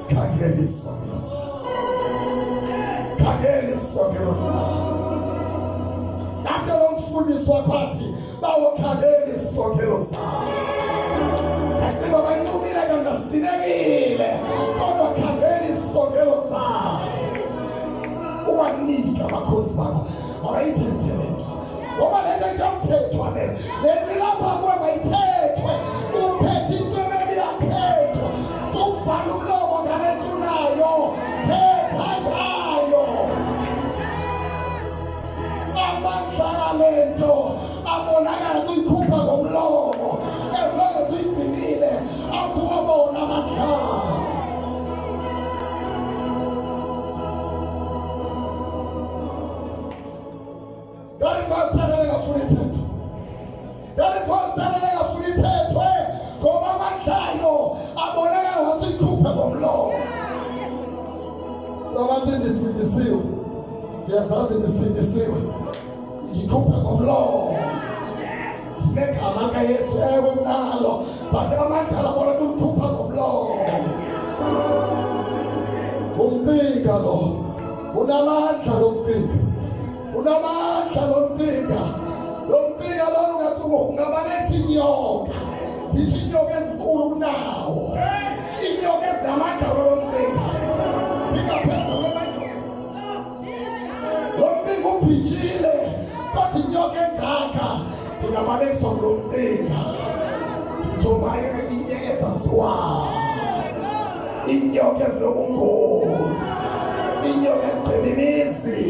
Sikhangele isongelo sakho. Khangele isongelo sakho. Nase lo mfundisi wakho athi bawokhangela isongelo sakho. Kanti baba ncumile kangasinekile kodwa khangela isongelo sakho. Ubanika amakhosi bakho abayithethethwa. Ngoba le nto uthethwa le lapha kuwe bayithethwe uphethe into ebeyakhethwa sokuvala umlomo ngale nto nayo thetha ngayo amandla ale nto abonakala kuyikhupha ngomlomo ezilokhu zigcinile akuwabona amandla. Ndisindisiwe ndiyazazi ndisindisiwe yikhuphe ngomlomo sinegama kaYesu ewe unalo but amandla bona kulikhupha ngomlomo. Umcinga lo unamandla unamandla lomcinga lo ungaba nezinyoka ndithi inyoka ezinkulu kunawo inyoka ezinamandla lomcinga ubhijile kodwa inyoka engaka ingabalekisa kulomcinga ngijomaye ezaziwa inyoka ezinobungozi inyoka ezibhebimizi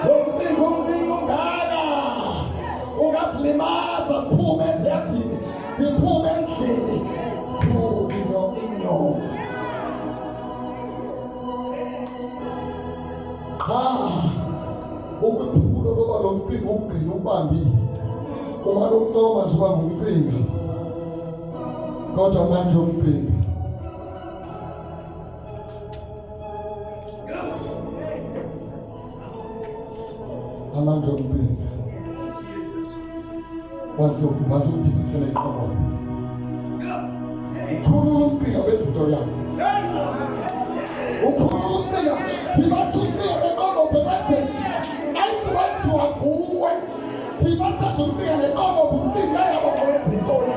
lomcinga ungaka ungazilimaza ziphume eziyadini ziphume endlini inyoka ukuphulo loba lo mcinga ugcina ubambile uma lo ncoma nje uba ngumcinga kodwa amandla omcinga amandla omcinga wathi udibisele iqobo ukhulula umcinga wezinto yakho ukhulula umcinga thibathi umcinga eqobo bebethe uwe thibathatha umcinga neqobo umcinga yabo ngowezintoni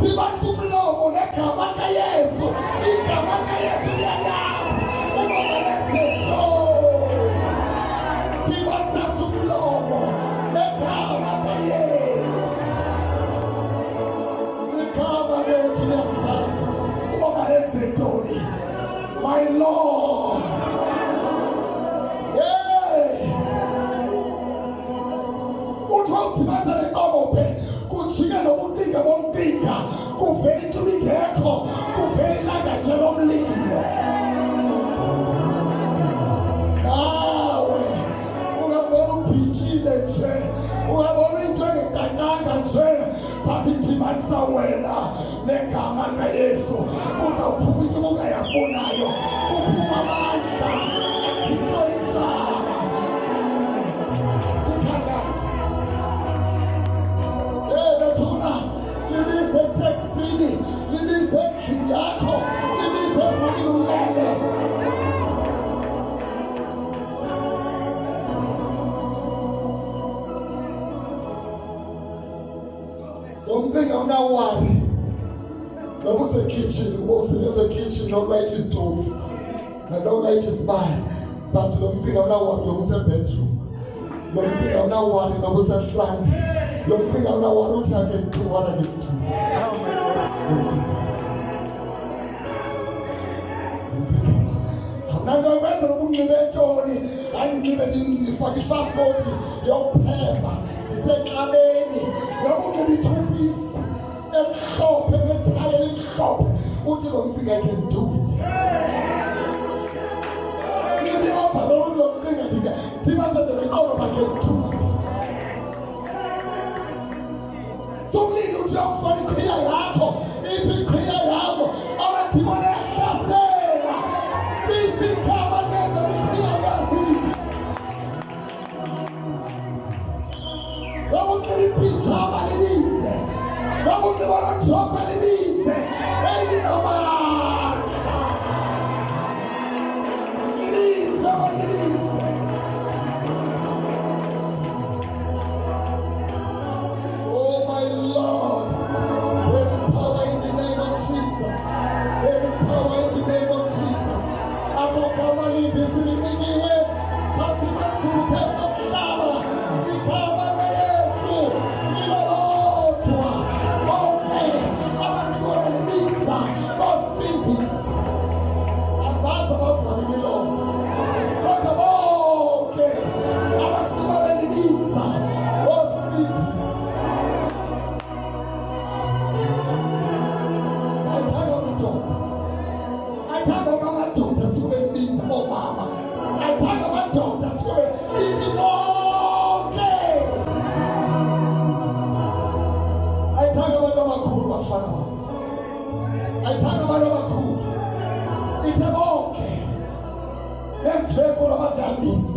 thibathi umlomo negama kaYesu igama kaYesu liyayazi unolezinto thibathatha umlomo negama kaYesu igama kaYesu liyazazi unolezinto my Lord. Uthi baza leqobo kujike nobutinga bomtinga kuvela into ingekho kuvela ilanga nje lomlilo nawe ungabona ubhijile nje ungabona into engekakanga nje but ithibanisa wena negama kaYesu uzawuphuma into ungayafunayo uphuma amandla akhipho inzala ikhanga bethuna libize eteksini libize endlini yakho libize evukile ulele umcinga unawari noba usekitchen uba usetyenzwa ekitchen nokulayitha isitofu nokulayitha isibane but lo mcinga unawari noba usebedroom lo mcinga unawari noba usefront lo mcinga unawari uthi I can do what I can do. Nanokwenza ukunxiba entoni anginxibe ndifake ifaskoti yokuphemba ndisenxabeni noba unxiba ithupisi emhlophe ngethayi elimhlophe uthi lo mcinga I can do it. Ngibe offer lo mcinga ndibasenze leqolo I can do it. So ulinda uthi uyawufaka iqhiya yakho iphi iqhiya yakho amadimoni ayahlasela bisikama ngenza iqhiya yakho lokuthi lipijama lilize lokuthi bona Drop enemies. Any number. Enemies. Oh my Lord. There is power in the name of Jesus. There is power in the name of Jesus. Abokama libisini mingiwe. Katika surupeto mlama. Nikama na Yesu. Nilalotwa. Okay. Abasikuwa enemies. Those cities. Advance about from the Lord. What about? Okay. Abasikuwa enemies. Those cities. I talk about my daughters who will be some more mama. I talk about my daughters who will be okay. I talk about my cool, my father. I talk about my cool. It's okay. Them people of us are this.